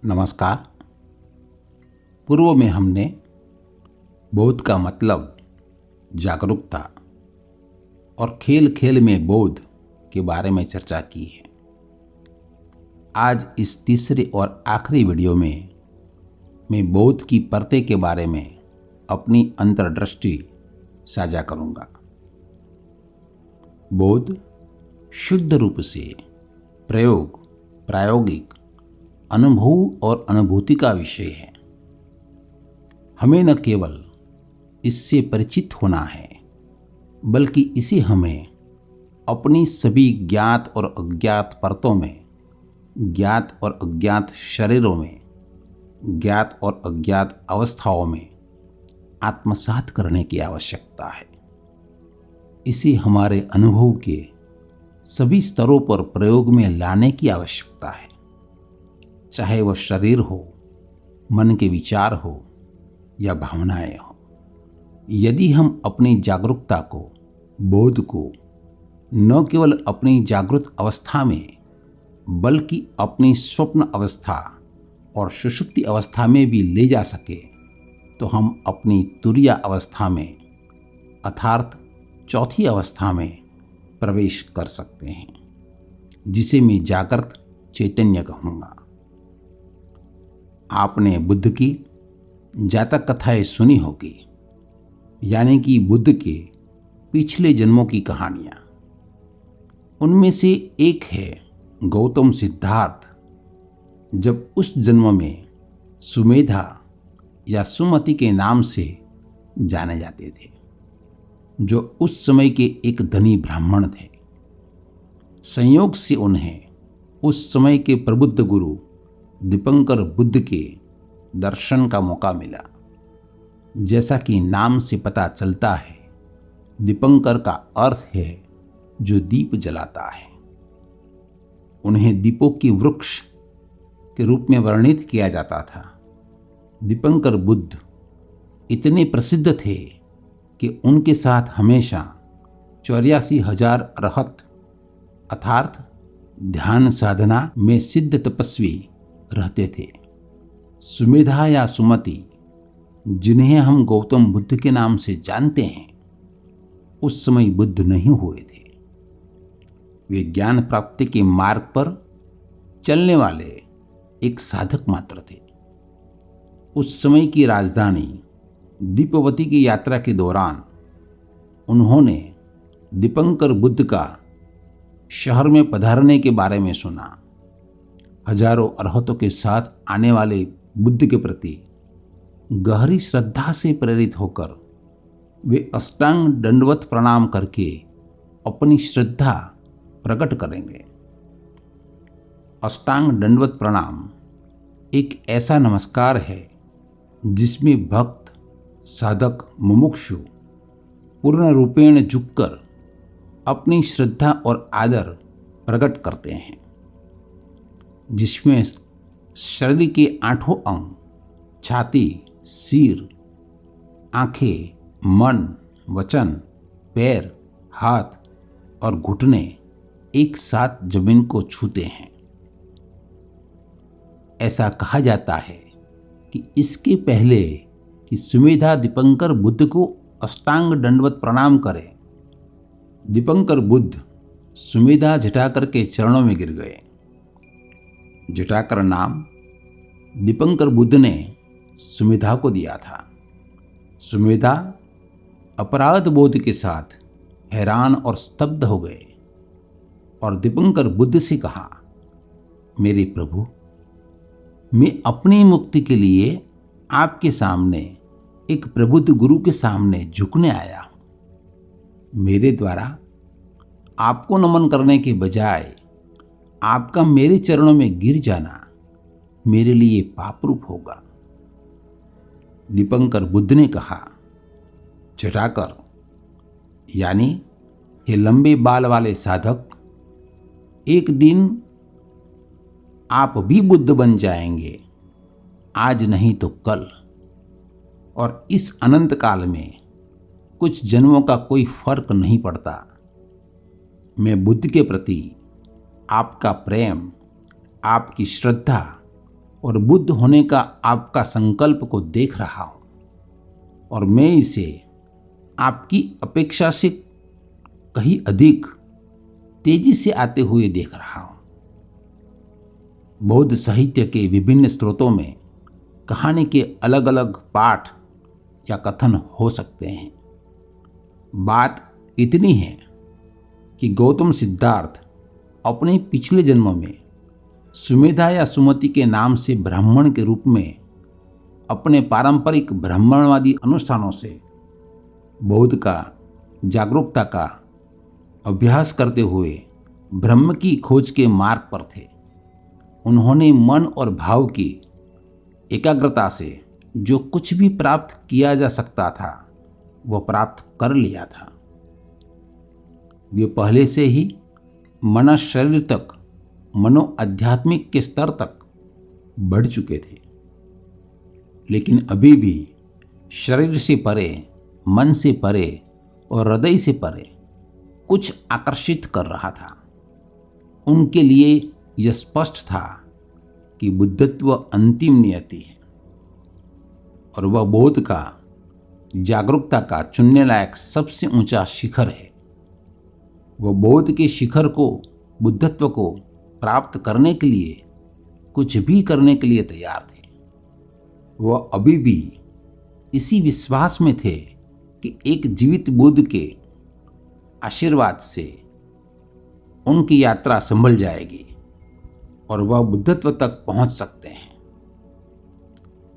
नमस्कार। पूर्व में हमने बोध का मतलब, जागरूकता और खेल खेल में बोध के बारे में चर्चा की है। आज इस तीसरे और आखिरी वीडियो में मैं बोध की परतें के बारे में अपनी अंतर्दृष्टि साझा करूंगा। बोध शुद्ध रूप से प्रायोगिक अनुभव और अनुभूति का विषय है। हमें न केवल इससे परिचित होना है, बल्कि इसे हमें अपनी सभी ज्ञात और अज्ञात परतों में, ज्ञात और अज्ञात शरीरों में, ज्ञात और अज्ञात अवस्थाओं में आत्मसात करने की आवश्यकता है। इसे हमारे अनुभव के सभी स्तरों पर प्रयोग में लाने की आवश्यकता है, चाहे वह शरीर हो, मन के विचार हो या भावनाएं हो। यदि हम अपनी जागरूकता को, बोध को न केवल अपनी जागृत अवस्था में, बल्कि अपनी स्वप्न अवस्था और सुषुप्ति अवस्था में भी ले जा सके, तो हम अपनी तुरीय अवस्था में अर्थात चौथी अवस्था में प्रवेश कर सकते हैं, जिसे मैं जागृत चैतन्य कहूँगा। आपने बुद्ध की जातक कथाएं सुनी होगी, यानी कि बुद्ध के पिछले जन्मों की कहानियाँ। उनमें से एक है गौतम सिद्धार्थ, जब उस जन्म में सुमेधा या सुमति के नाम से जाने जाते थे, जो उस समय के एक धनी ब्राह्मण थे। संयोग से उन्हें उस समय के प्रबुद्ध गुरु दीपंकर बुद्ध के दर्शन का मौका मिला। जैसा कि नाम से पता चलता है, दीपंकर का अर्थ है जो दीप जलाता है। उन्हें दीपों की वृक्ष के रूप में वर्णित किया जाता था। दीपंकर बुद्ध इतने प्रसिद्ध थे कि उनके साथ हमेशा 84,000 अरहत अर्थात ध्यान साधना में सिद्ध तपस्वी रहते थे। सुमेधा या सुमति, जिन्हें हम गौतम बुद्ध के नाम से जानते हैं, उस समय बुद्ध नहीं हुए थे। वे ज्ञान प्राप्ति के मार्ग पर चलने वाले एक साधक मात्र थे। उस समय की राजधानी दीपवती की यात्रा के दौरान उन्होंने दीपंकर बुद्ध का शहर में पधारने के बारे में सुना। हजारों अरहतों के साथ आने वाले बुद्ध के प्रति गहरी श्रद्धा से प्रेरित होकर वे अष्टांग दंडवत प्रणाम करके अपनी श्रद्धा प्रकट करेंगे। अष्टांग दंडवत प्रणाम एक ऐसा नमस्कार है जिसमें भक्त, साधक, मुमुक्षु पूर्ण रूपेण झुककर अपनी श्रद्धा और आदर प्रकट करते हैं, जिसमें शरीर के 8 अंग, छाती, सिर, आंखें, मन, वचन, पैर, हाथ और घुटने एक साथ जमीन को छूते हैं। ऐसा कहा जाता है कि इसके पहले कि सुमेधा दीपंकर बुद्ध को अष्टांग दंडवत प्रणाम करे, दीपंकर बुद्ध सुमेधा जटाकर के चरणों में गिर गए। जटाकर नाम दीपंकर बुद्ध ने सुमेधा को दिया था। सुमेधा अपराध बोध के साथ हैरान और स्तब्ध हो गए और दीपंकर बुद्ध से कहा, मेरे प्रभु, मैं अपनी मुक्ति के लिए आपके सामने एक प्रबुद्ध गुरु के सामने झुकने आया हूं। मेरे द्वारा आपको नमन करने के बजाय आपका मेरे चरणों में गिर जाना मेरे लिए पाप रूप होगा। दीपंकर बुद्ध ने कहा, जटाकर यानी हे लंबे बाल वाले साधक, एक दिन आप भी बुद्ध बन जाएंगे, आज नहीं तो कल। और इस अनंत काल में कुछ जन्मों का कोई फर्क नहीं पड़ता। मैं बुद्ध के प्रति आपका प्रेम, आपकी श्रद्धा और बुद्ध होने का आपका संकल्प को देख रहा हूं और मैं इसे आपकी अपेक्षा से कहीं अधिक तेजी से आते हुए देख रहा हूं। बौद्ध साहित्य के विभिन्न स्रोतों में कहानी के अलग अलग पाठ या कथन हो सकते हैं। बात इतनी है कि गौतम सिद्धार्थ अपने पिछले जन्म में सुमेधा या सुमति के नाम से ब्राह्मण के रूप में अपने पारंपरिक ब्राह्मणवादी अनुष्ठानों से बौद्ध का जागरूकता का अभ्यास करते हुए ब्रह्म की खोज के मार्ग पर थे। उन्होंने मन और भाव की एकाग्रता से जो कुछ भी प्राप्त किया जा सकता था वह प्राप्त कर लिया था। वे पहले से ही मन शरीर तक मनो आध्यात्मिक के स्तर तक बढ़ चुके थे, लेकिन अभी भी शरीर से परे, मन से परे और हृदय से परे कुछ आकर्षित कर रहा था। उनके लिए यह स्पष्ट था कि बुद्धत्व अंतिम नियति है और वह बौद्ध का जागरूकता का चुनने लायक सबसे ऊंचा शिखर है। वह बौद्ध के शिखर को, बुद्धत्व को प्राप्त करने के लिए कुछ भी करने के लिए तैयार थे। वह अभी भी इसी विश्वास में थे कि एक जीवित बुद्ध के आशीर्वाद से उनकी यात्रा संभल जाएगी और वह बुद्धत्व तक पहुंच सकते हैं।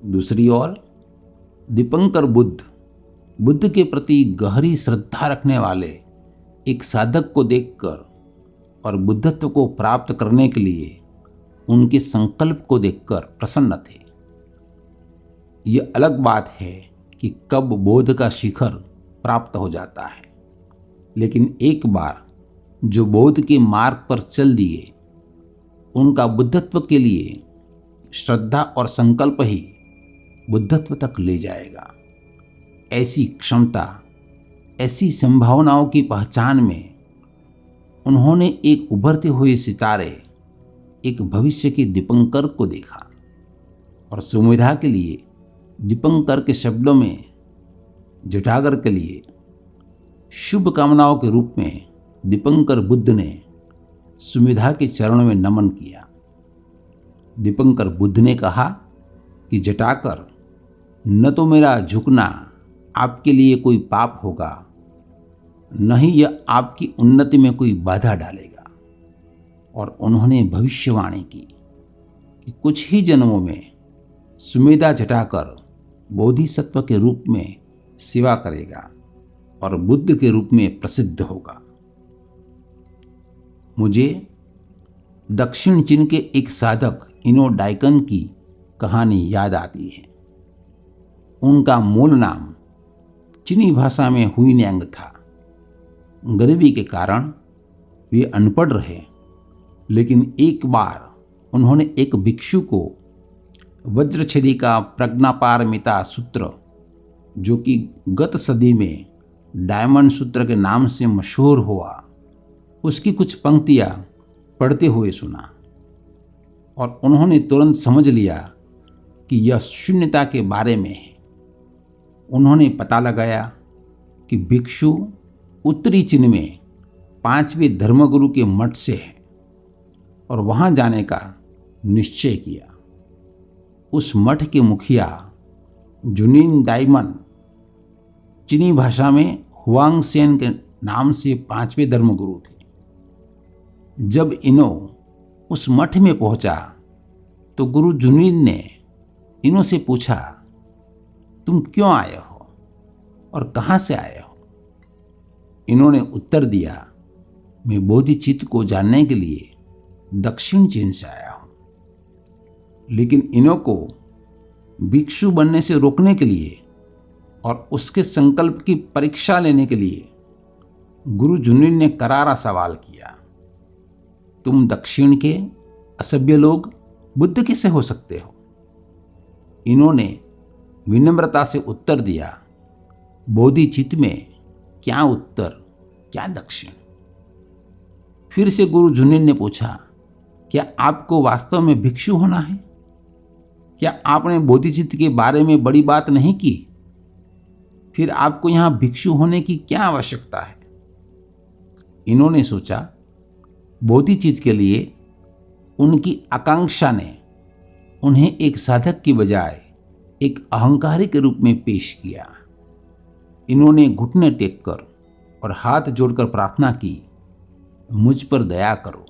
दूसरी ओर दीपंकर बुद्ध के प्रति गहरी श्रद्धा रखने वाले एक साधक को देखकर और बुद्धत्व को प्राप्त करने के लिए उनके संकल्प को देखकर प्रसन्न थे। यह अलग बात है कि कब बौद्ध का शिखर प्राप्त हो जाता है, लेकिन एक बार जो बौद्ध के मार्ग पर चल दिए, उनका बुद्धत्व के लिए श्रद्धा और संकल्प ही बुद्धत्व तक ले जाएगा। ऐसी क्षमता, ऐसी संभावनाओं की पहचान में उन्होंने एक उभरते हुए सितारे, एक भविष्य के दीपंकर को देखा और सुमेधा के लिए दीपंकर के शब्दों में जटागर के लिए शुभ कामनाओं के रूप में दीपंकर बुद्ध ने सुमेधा के चरणों में नमन किया। दीपंकर बुद्ध ने कहा कि जटाकर, न तो मेरा झुकना आपके लिए कोई पाप होगा, न ही यह आपकी उन्नति में कोई बाधा डालेगा। और उन्होंने भविष्यवाणी की कि कुछ ही जन्मों में सुमेधा जटाकर बोधिसत्व के रूप में सेवा करेगा और बुद्ध के रूप में प्रसिद्ध होगा। मुझे दक्षिण चीन के एक साधक इनो डाइकन की कहानी याद आती है। उनका मूल नाम चीनी भाषा में हुइन्यांग था। गरीबी के कारण वे अनपढ़ रहे, लेकिन एक बार उन्होंने एक भिक्षु को वज्रछेदी का प्रज्ञापारमिता सूत्र, जो कि गत सदी में डायमंड सूत्र के नाम से मशहूर हुआ, उसकी कुछ पंक्तियां पढ़ते हुए सुना और उन्होंने तुरंत समझ लिया कि यह शून्यता के बारे में है। उन्होंने पता लगाया कि भिक्षु उत्तरी चीन में 5वें धर्मगुरु के मठ से है और वहां जाने का निश्चय किया। उस मठ के मुखिया जुनिन दाइमन चीनी भाषा में हुआंग सेन के नाम से 5वें धर्मगुरु थे। जब इनो उस मठ में पहुंचा तो गुरु जुनिन ने इनो से पूछा, तुम क्यों आए हो और कहां से आए हो? इन्होंने उत्तर दिया, मैं बोधिचित्त को जानने के लिए दक्षिण चीन से आया हूं। लेकिन इनो को भिक्षु बनने से रोकने के लिए और उसके संकल्प की परीक्षा लेने के लिए गुरु जुनिन ने करारा सवाल किया, तुम दक्षिण के असभ्य लोग बुद्ध कैसे हो सकते हो? इन्होंने विनम्रता से उत्तर दिया, बोधिचित्त में क्या उत्तर, क्या दक्षिण। फिर से गुरु जुनिन ने पूछा, क्या आपको वास्तव में भिक्षु होना है? क्या आपने बोधिचित्त के बारे में बड़ी बात नहीं की? फिर आपको यहां भिक्षु होने की क्या आवश्यकता है? इन्होंने सोचा, बोधिचित्त के लिए उनकी आकांक्षा ने उन्हें एक साधक की बजाय एक अहंकारी के रूप में पेश किया। इन्होंने घुटने टेककर और हाथ जोड़कर प्रार्थना की, मुझ पर दया करो,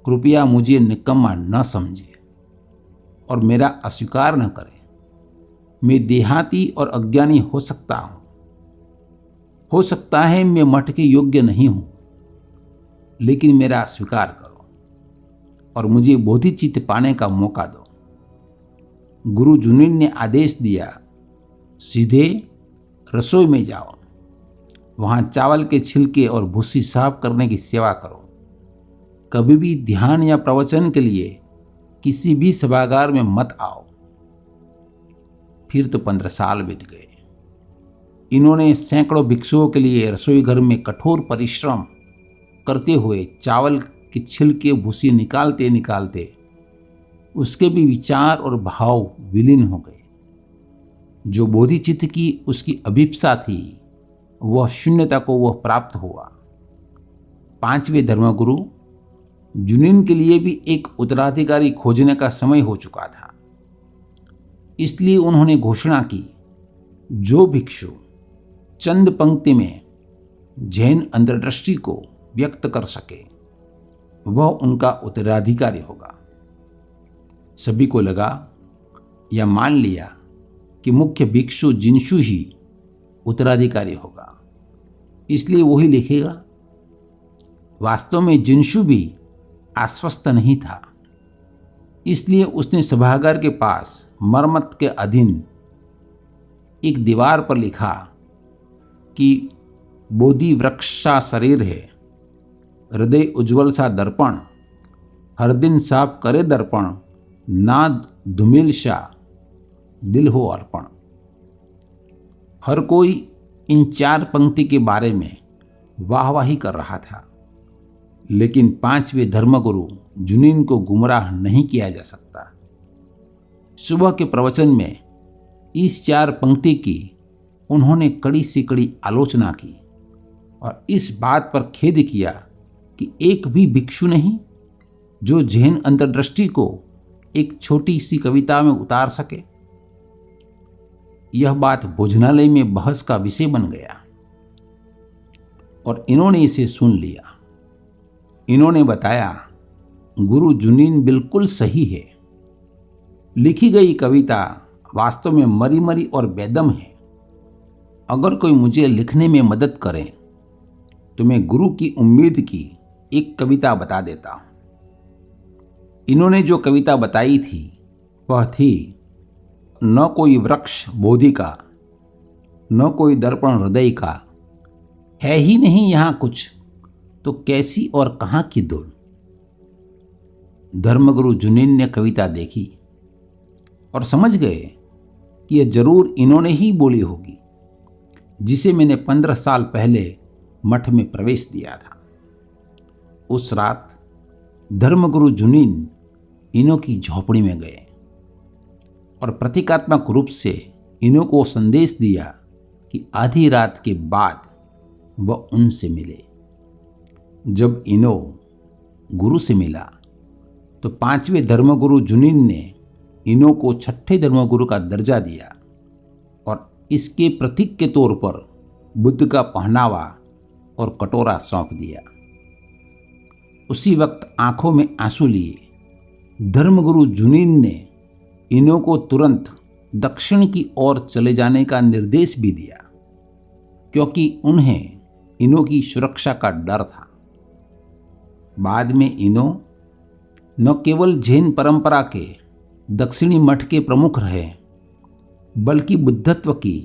कृपया मुझे निकम्मा न समझे और मेरा अस्वीकार न करें। मैं देहाती और अज्ञानी हो सकता हूं, हो सकता है मैं मठ के योग्य नहीं हूं, लेकिन मेरा स्वीकार करो और मुझे बोधिचित्त पाने का मौका दो। गुरु जुनीन ने आदेश दिया, सीधे रसोई में जाओ, वहां चावल के छिलके और भूसी साफ करने की सेवा करो। कभी भी ध्यान या प्रवचन के लिए किसी भी सभागार में मत आओ। फिर तो 15 साल बीत गए। इन्होंने सैकड़ों भिक्षुओं के लिए रसोई घर में कठोर परिश्रम करते हुए चावल के छिलके भूसी निकालते निकालते उसके भी विचार और भाव विलीन हो गए। जो बोधिचित्त की उसकी अभिप्सा थी, वह शून्यता को वह प्राप्त हुआ। 5वें धर्मगुरु जुनीन के लिए भी एक उत्तराधिकारी खोजने का समय हो चुका था। इसलिए उन्होंने घोषणा की, जो भिक्षु चंद पंक्ति में जैन अंतर्दृष्टि को व्यक्त कर सके, वह उनका उत्तराधिकारी होगा। सभी को लगा या मान लिया कि मुख्य भिक्षु जिनशु ही उत्तराधिकारी होगा, इसलिए वही लिखेगा। वास्तव में जिनशु भी आश्वस्त नहीं था, इसलिए उसने सभागार के पास मरम्मत के अधीन एक दीवार पर लिखा कि बोधि वृक्ष सा शरीर है, हृदय उज्ज्वल सा दर्पण, हर दिन साफ करे दर्पण, नाद धुमिल सा दिल हो अर्पण। हर कोई इन 4 पंक्ति के बारे में वाहवाही कर रहा था, लेकिन 5वें धर्मगुरु जुनीन को गुमराह नहीं किया जा सकता। सुबह के प्रवचन में इस 4 पंक्ति की उन्होंने कड़ी से कड़ी आलोचना की और इस बात पर खेद किया कि एक भी भिक्षु नहीं जो जैन अंतर्दृष्टि को एक छोटी सी कविता में उतार सके। यह बात भोजनालय में बहस का विषय बन गया और इन्होंने इसे सुन लिया। इन्होंने बताया, गुरु जुनीन बिल्कुल सही है। लिखी गई कविता वास्तव में मरी मरी और बेदम है। अगर कोई मुझे लिखने में मदद करे तो मैं गुरु की उम्मीद की एक कविता बता देता हूं। इन्होंने जो कविता बताई थी वह थी, न कोई वृक्ष बोधि का, न कोई दर्पण हृदय का, है ही नहीं यहां कुछ, तो कैसी और कहां की धुन। धर्मगुरु जुनीन ने कविता देखी और समझ गए कि यह जरूर इन्होंने ही बोली होगी जिसे मैंने 15 साल पहले मठ में प्रवेश दिया था। उस रात धर्मगुरु जुनीन इन्हों की झोपड़ी में गए और प्रतीकात्मक रूप से इन्हों को संदेश दिया कि आधी रात के बाद वह उनसे मिले। जब इन्हों गुरु से मिला तो 5वें धर्मगुरु जुनीन ने इन्हों को 6ठे धर्मगुरु का दर्जा दिया और इसके प्रतीक के तौर पर बुद्ध का पहनावा और कटोरा सौंप दिया। उसी वक्त आंखों में आंसू लिए धर्मगुरु जुनीन ने इन्हों को तुरंत दक्षिण की ओर चले जाने का निर्देश भी दिया, क्योंकि उन्हें इन्हों की सुरक्षा का डर था। बाद में इन्हों न केवल जैन परंपरा के दक्षिणी मठ के प्रमुख रहे, बल्कि बुद्धत्व की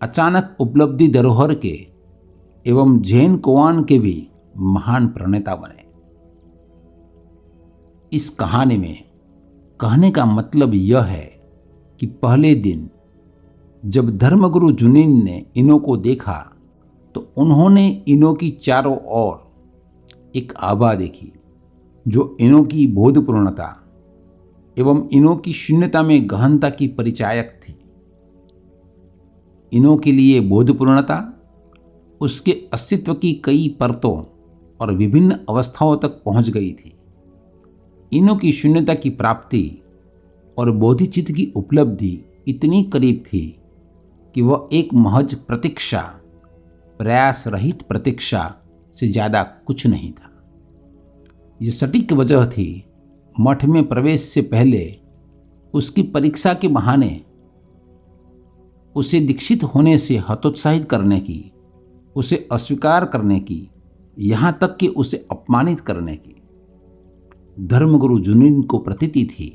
अचानक उपलब्धि धरोहर के एवं जैन कोआन के भी महान प्रणेता बने। इस कहानी में कहने का मतलब यह है कि पहले दिन जब धर्मगुरु जुनीन ने इन्हों को देखा तो उन्होंने इन्हों की चारों ओर एक आभा देखी जो इन्हों की बोधपूर्णता एवं इनों की शून्यता में गहनता की परिचायक थी। इनों के लिए बोधपूर्णता उसके अस्तित्व की कई परतों और विभिन्न अवस्थाओं तक पहुंच गई थी। इनों की शून्यता की प्राप्ति और बोधिचित्त की उपलब्धि इतनी करीब थी कि वह एक महज प्रतीक्षा, प्रयास रहित प्रतीक्षा से ज़्यादा कुछ नहीं था। यह सटीक वजह थी मठ में प्रवेश से पहले उसकी परीक्षा के बहाने उसे दीक्षित होने से हतोत्साहित करने की, उसे अस्वीकार करने की, यहाँ तक कि उसे अपमानित करने की। धर्मगुरु जुनीन को प्रतीति थी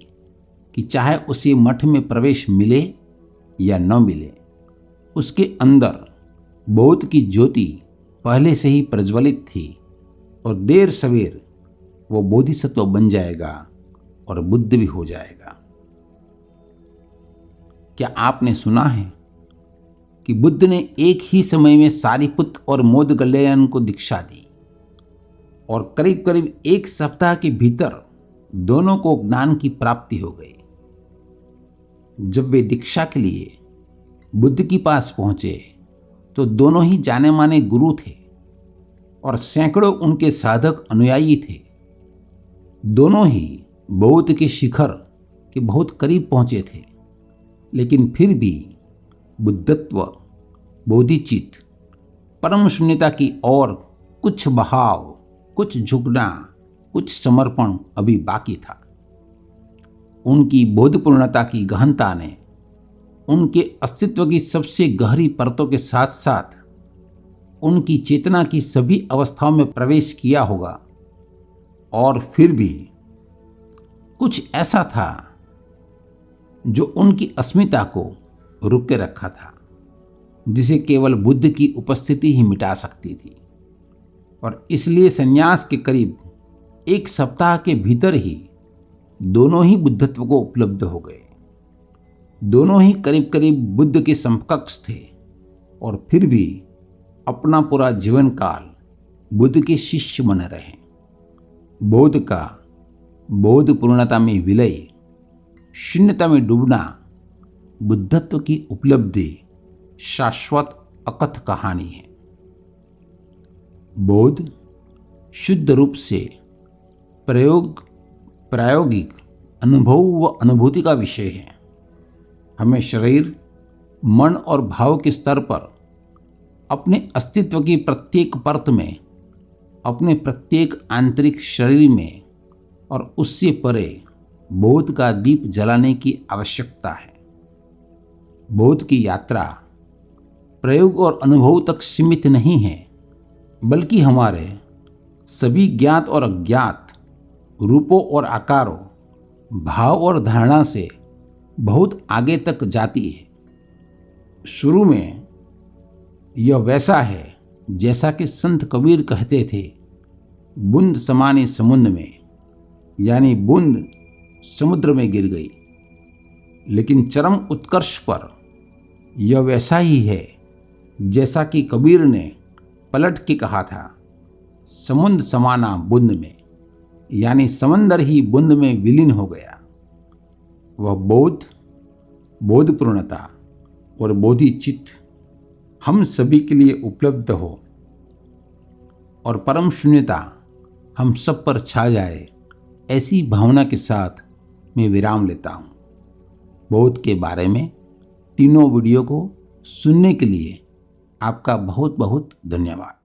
कि चाहे उसे मठ में प्रवेश मिले या न मिले, उसके अंदर बौद्ध की ज्योति पहले से ही प्रज्वलित थी और देर सवेर वो बोधिसत्व बन जाएगा और बुद्ध भी हो जाएगा। क्या आपने सुना है कि बुद्ध ने एक ही समय में सारिपुत और मोदगल्यायन को दीक्षा दी और करीब करीब एक सप्ताह के भीतर दोनों को ज्ञान की प्राप्ति हो गई। जब वे दीक्षा के लिए बुद्ध के पास पहुंचे तो दोनों ही जाने माने गुरु थे और सैकड़ों उनके साधक अनुयायी थे। दोनों ही बौद्ध के शिखर के बहुत करीब पहुंचे थे, लेकिन फिर भी बुद्धत्व, बोधिचित्त, परम शून्यता की ओर कुछ बहाव, कुछ झुकना, कुछ समर्पण अभी बाकी था। उनकी बोधपूर्णता की गहनता ने उनके अस्तित्व की सबसे गहरी परतों के साथ साथ उनकी चेतना की सभी अवस्थाओं में प्रवेश किया होगा, और फिर भी कुछ ऐसा था जो उनकी अस्मिता को रोके रखा था, जिसे केवल बुद्ध की उपस्थिति ही मिटा सकती थी। और इसलिए संन्यास के करीब एक सप्ताह के भीतर ही दोनों ही बुद्धत्व को उपलब्ध हो गए। दोनों ही करीब करीब बुद्ध के समकक्ष थे और फिर भी अपना पूरा जीवन काल बुद्ध के शिष्य बने रहे। बोध का बोध पूर्णता में विलय, शून्यता में डूबना, बुद्धत्व की उपलब्धि शाश्वत अकथ कहानी है। बोध शुद्ध रूप से प्रायोगिक अनुभव व अनुभूति का विषय है। हमें शरीर, मन और भाव के स्तर पर अपने अस्तित्व की प्रत्येक परत में, अपने प्रत्येक आंतरिक शरीर में और उससे परे बोध का दीप जलाने की आवश्यकता है। बोध की यात्रा प्रयोग और अनुभव तक सीमित नहीं है, बल्कि हमारे सभी ज्ञात और अज्ञात रूपों और आकारों, भाव और धारणा से बहुत आगे तक जाती है। शुरू में यह वैसा है जैसा कि संत कबीर कहते थे, बूंद समाने समुद्र में, यानी बूंद समुद्र में गिर गई। लेकिन चरम उत्कर्ष पर यह वैसा ही है जैसा कि कबीर ने पलट के कहा था, समुद्र समाना बूंद में, यानी समंदर ही बूंद में विलीन हो गया। वह बोध पूर्णता और बोधिचित्त हम सभी के लिए उपलब्ध हो और परम शून्यता हम सब पर छा जाए, ऐसी भावना के साथ मैं विराम लेता हूँ। बोध के बारे में तीनों वीडियो को सुनने के लिए आपका बहुत बहुत धन्यवाद।